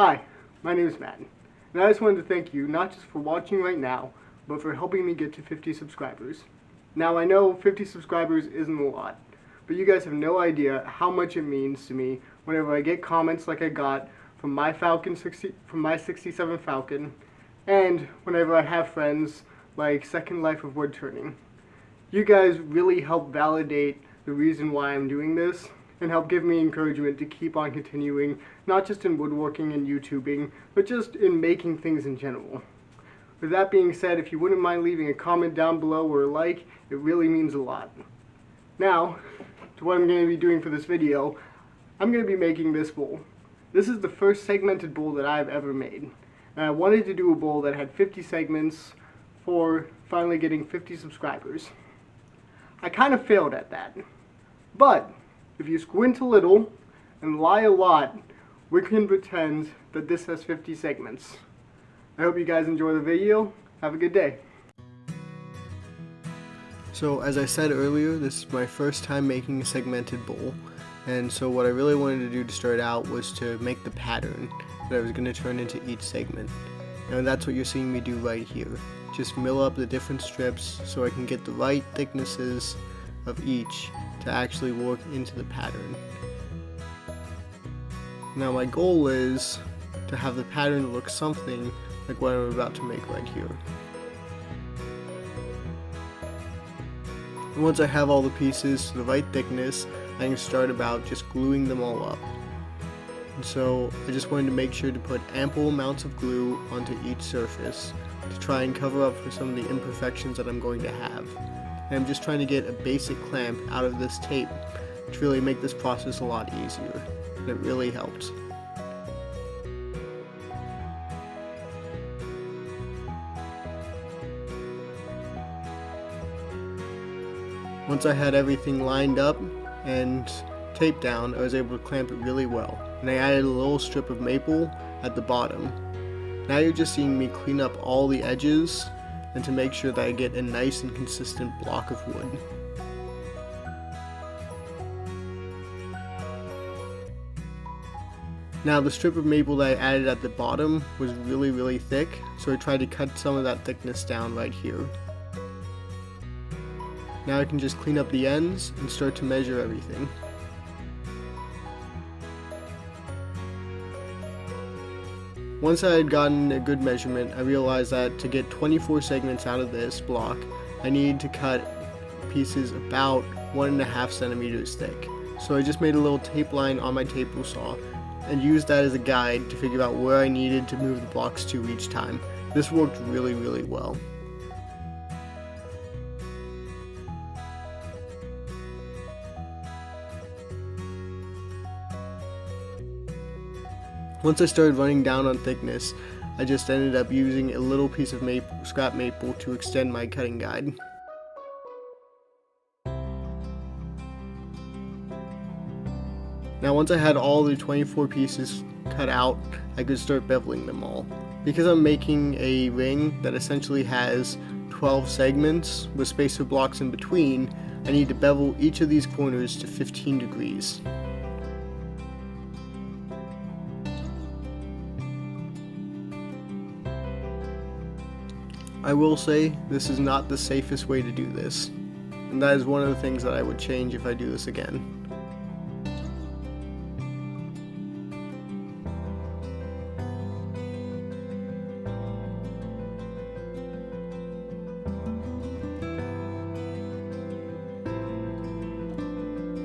Hi, my name is Matt, and I just wanted to thank you not just for watching right now, but for helping me get to 50 subscribers. Now I know 50 subscribers isn't a lot, but you guys have no idea how much it means to me whenever I get comments like I got from my 67 Falcon, and whenever I have friends like Second Life of Woodturning. You guys really help validate the reason why I'm doing this and help give me encouragement to keep on continuing, not just in woodworking and YouTubing, but just in making things in general. With that being said, if you wouldn't mind leaving a comment down below or a like, it really means a lot. Now, to what I'm going to be doing for this video, I'm going to be making this bowl. This is the first segmented bowl that I've ever made. And I wanted to do a bowl that had 50 segments for finally getting 50 subscribers. I kind of failed at that. But if you squint a little and lie a lot, we can pretend that this has 50 segments. I hope you guys enjoy the video. Have a good day. So as I said earlier, this is my first time making a segmented bowl. And so what I really wanted to do to start out was to make the pattern that I was going to turn into each segment. And that's what you're seeing me do right here. Just mill up the different strips so I can get the right thicknesses of each to actually work into the pattern. Now my goal is to have the pattern look something like what I'm about to make right here. And once I have all the pieces to the right thickness, I can start about just gluing them all up. And so I just wanted to make sure to put ample amounts of glue onto each surface to try and cover up for some of the imperfections that I'm going to have. And I'm just trying to get a basic clamp out of this tape to really make this process a lot easier. And it really helps. Once I had everything lined up and taped down, I was able to clamp it really well. And I added a little strip of maple at the bottom. Now you're just seeing me clean up all the edges and to make sure that I get a nice and consistent block of wood. Now the strip of maple that I added at the bottom was really thick, so I tried to cut some of that thickness down right here. Now I can just clean up the ends and start to measure everything. Once I had gotten a good measurement, I realized that to get 24 segments out of this block, I needed to cut pieces about 1.5 centimeters thick. So I just made a little tape line on my table saw and used that as a guide to figure out where I needed to move the blocks to each time. This worked really well. Once I started running down on thickness, I just ended up using a little piece of scrap maple to extend my cutting guide. Now once I had all the 24 pieces cut out, I could start beveling them all. Because I'm making a ring that essentially has 12 segments with spacer blocks in between, I need to bevel each of these corners to 15 degrees. I will say, this is not the safest way to do this, and that is one of the things that I would change if I do this again.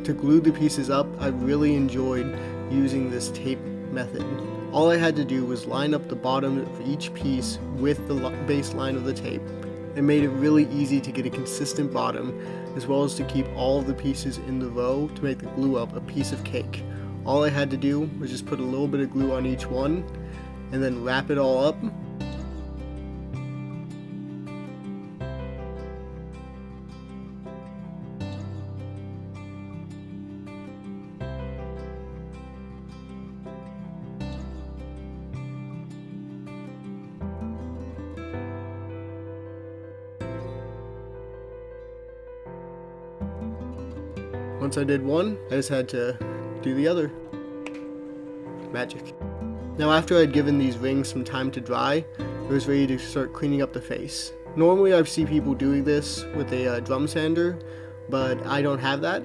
To glue the pieces up, I really enjoyed using this tape method. All I had to do was line up the bottom of each piece with the baseline of the tape. It made it really easy to get a consistent bottom, as well as to keep all of the pieces in the row to make the glue up a piece of cake. All I had to do was just put a little bit of glue on each one, and then wrap it all up. Once I did one, I just had to do the other. Magic. Now after I'd given these rings some time to dry, I was ready to start cleaning up the face. Normally I see people doing this with a drum sander, but I don't have that.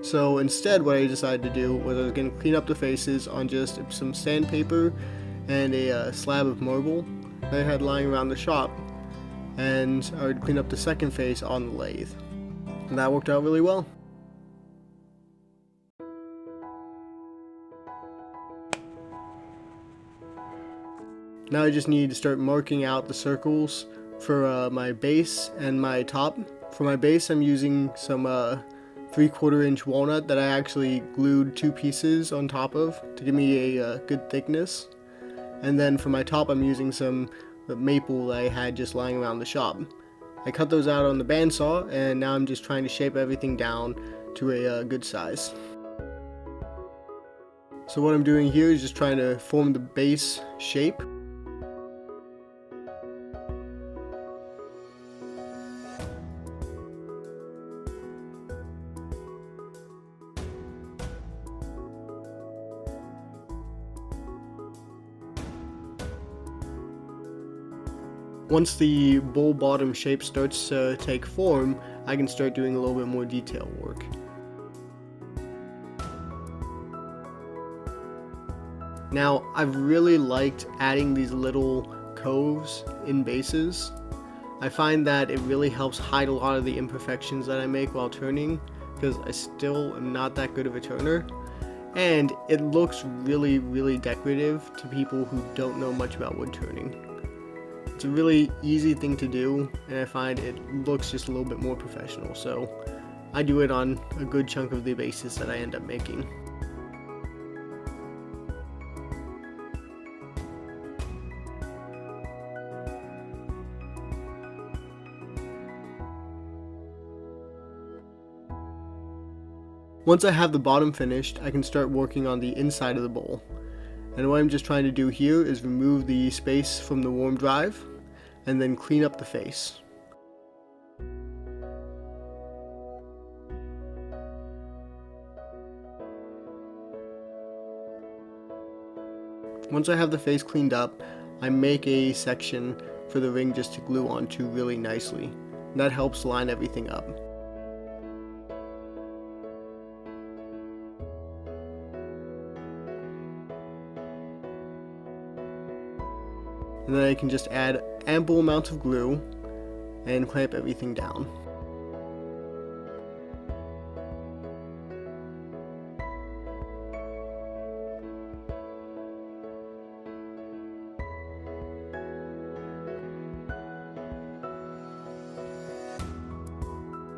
So instead what I decided to do was I was going to clean up the faces on just some sandpaper and a slab of marble that I had lying around the shop, and I would clean up the second face on the lathe. And that worked out really well. Now I just need to start marking out the circles for my base and my top. For my base I'm using some 3/4 inch walnut that I actually glued 2 pieces on top of to give me a good thickness. And then for my top I'm using some maple that I had just lying around the shop. I cut those out on the bandsaw, and now I'm just trying to shape everything down to a good size. So what I'm doing here is just trying to form the base shape. Once the bowl bottom shape starts to take form, I can start doing a little bit more detail work. Now, I've really liked adding these little coves in bases. I find that it really helps hide a lot of the imperfections that I make while turning, because I still am not that good of a turner. And it looks really, really decorative to people who don't know much about wood turning. It's a really easy thing to do, and I find it looks just a little bit more professional, so I do it on a good chunk of the bases that I end up making. Once I have the bottom finished, I can start working on the inside of the bowl. And what I'm just trying to do here is remove the space from the warm drive and then clean up the face. Once I have the face cleaned up, I make a section for the ring just to glue onto really nicely. And that helps line everything up. And then I can just add ample amounts of glue and clamp everything down.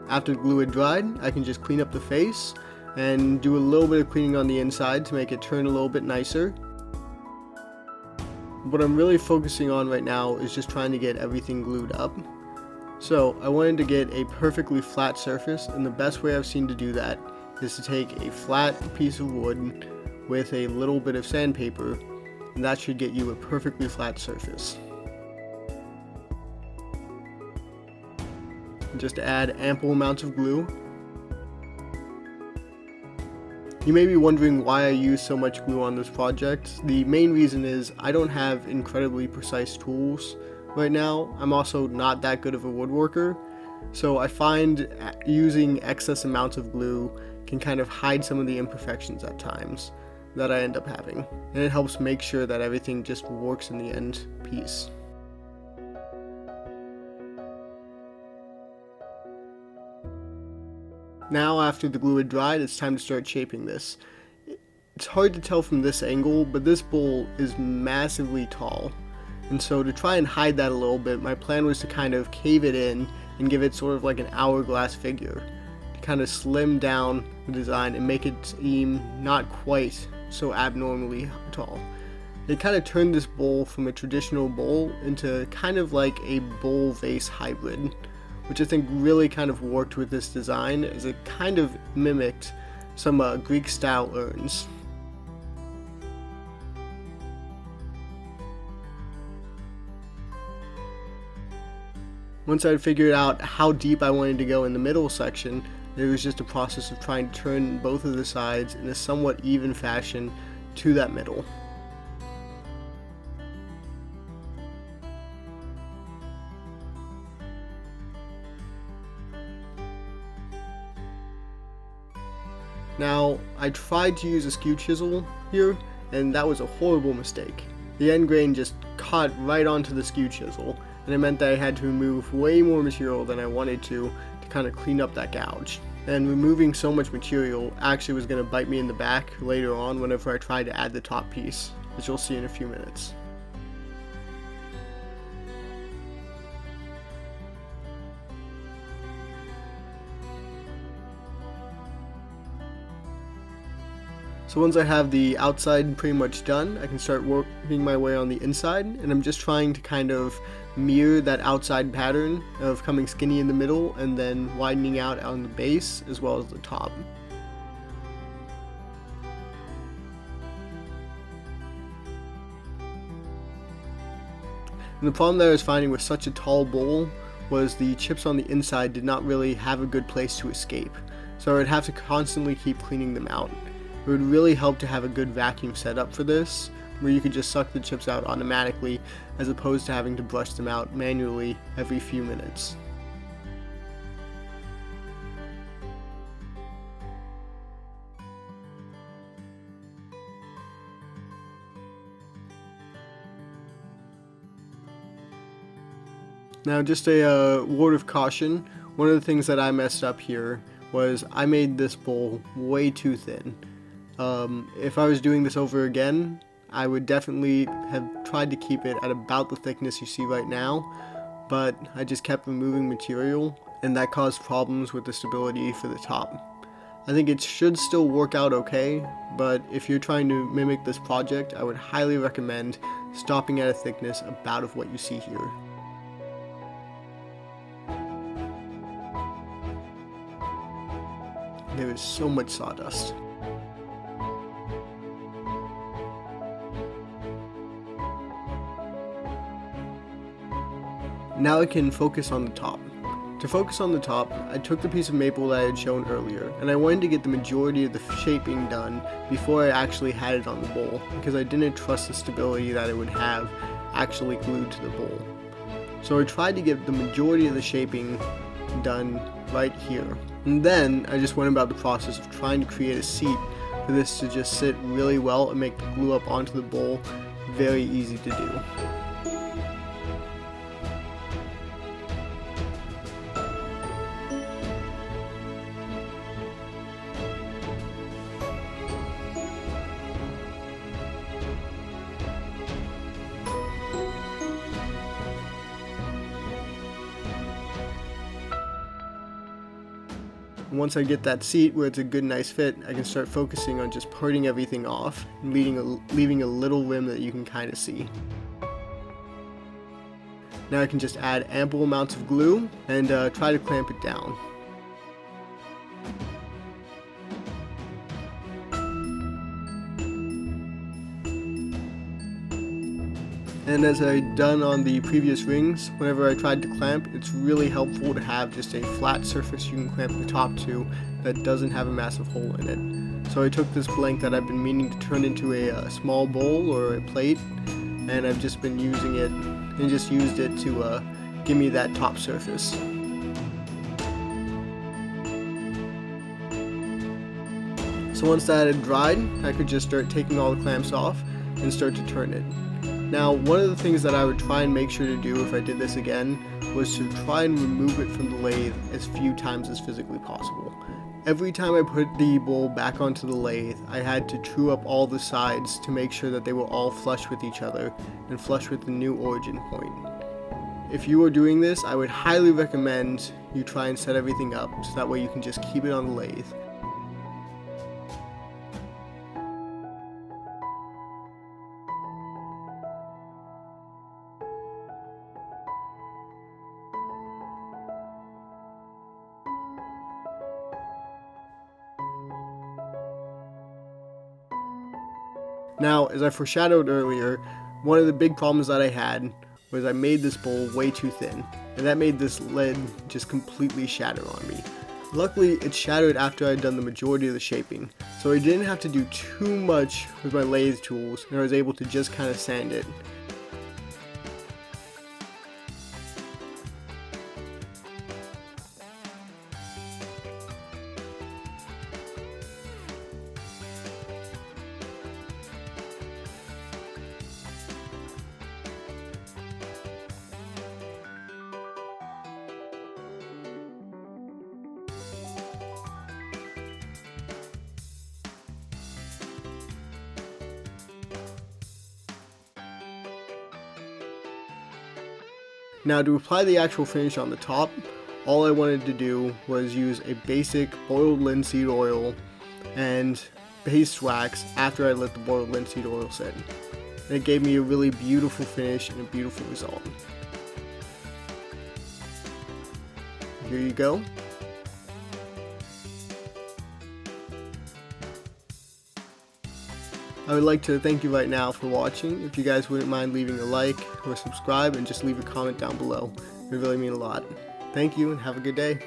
After the glue had dried, I can just clean up the face and do a little bit of cleaning on the inside to make it turn a little bit nicer. What I'm really focusing on right now is just trying to get everything glued up. So I wanted to get a perfectly flat surface, and the best way I've seen to do that is to take a flat piece of wood with a little bit of sandpaper, and that should get you a perfectly flat surface. Just add ample amounts of glue. You may be wondering why I use so much glue on this project. The main reason is I don't have incredibly precise tools right now. I'm also not that good of a woodworker, so I find using excess amounts of glue can kind of hide some of the imperfections at times that I end up having, and it helps make sure that everything just works in the end piece. Now after the glue had dried, it's time to start shaping this. It's hard to tell from this angle, but this bowl is massively tall. And so to try and hide that a little bit, my plan was to kind of cave it in and give it sort of like an hourglass figure. To kind of slim down the design and make it seem not quite so abnormally tall. It kind of turned this bowl from a traditional bowl into kind of like a bowl vase hybrid, which I think really kind of worked with this design, as it kind of mimicked some Greek style urns. Once I'd figured out how deep I wanted to go in the middle section, it was just a process of trying to turn both of the sides in a somewhat even fashion to that middle. Now, I tried to use a skew chisel here, and that was a horrible mistake. The end grain just caught right onto the skew chisel, and it meant that I had to remove way more material than I wanted to kind of clean up that gouge. And removing so much material actually was going to bite me in the back later on whenever I tried to add the top piece, as you'll see in a few minutes. So once I have the outside pretty much done, I can start working my way on the inside, and I'm just trying to kind of mirror that outside pattern of coming skinny in the middle and then widening out on the base as well as the top. And the problem that I was finding with such a tall bowl was the chips on the inside did not really have a good place to escape, so I would have to constantly keep cleaning them out. It would really help to have a good vacuum setup for this, where you could just suck the chips out automatically as opposed to having to brush them out manually every few minutes. Now, just a word of caution, one of the things that I messed up here was I made this bowl way too thin. If I was doing this over again, I would definitely have tried to keep it at about the thickness you see right now, but I just kept removing material, and that caused problems with the stability for the top. I think it should still work out okay, but if you're trying to mimic this project, I would highly recommend stopping at a thickness about of what you see here. There is so much sawdust. Now I can focus on the top. To focus on the top, I took the piece of maple that I had shown earlier, and I wanted to get the majority of the shaping done before I actually had it on the bowl, because I didn't trust the stability that it would have actually glued to the bowl. So I tried to get the majority of the shaping done right here. And then I just went about the process of trying to create a seat for this to just sit really well and make the glue up onto the bowl very easy to do. Once I get that seat where it's a good nice fit, I can start focusing on just parting everything off and leaving a little rim that you can kind of see. Now I can just add ample amounts of glue and try to clamp it down. And as I'd done on the previous rings, whenever I tried to clamp, it's really helpful to have just a flat surface you can clamp the top to that doesn't have a massive hole in it. So I took this blank that I've been meaning to turn into a small bowl or a plate, and I've just been using it and just used it to give me that top surface. So once that had dried, I could just start taking all the clamps off and start to turn it. Now, one of the things that I would try and make sure to do if I did this again was to try and remove it from the lathe as few times as physically possible. Every time I put the bowl back onto the lathe, I had to true up all the sides to make sure that they were all flush with each other and flush with the new origin point. If you are doing this, I would highly recommend you try and set everything up so that way you can just keep it on the lathe. Now, as I foreshadowed earlier, one of the big problems that I had was I made this bowl way too thin, and that made this lid just completely shatter on me. Luckily, it shattered after I'd done the majority of the shaping, so I didn't have to do too much with my lathe tools, and I was able to just kind of sand it. Now to apply the actual finish on the top, all I wanted to do was use a basic boiled linseed oil and base wax after I let the boiled linseed oil sit. And it gave me a really beautiful finish and a beautiful result. Here you go. I would like to thank you right now for watching. If you guys wouldn't mind leaving a like or subscribe and just leave a comment down below. It would really mean a lot. Thank you and have a good day.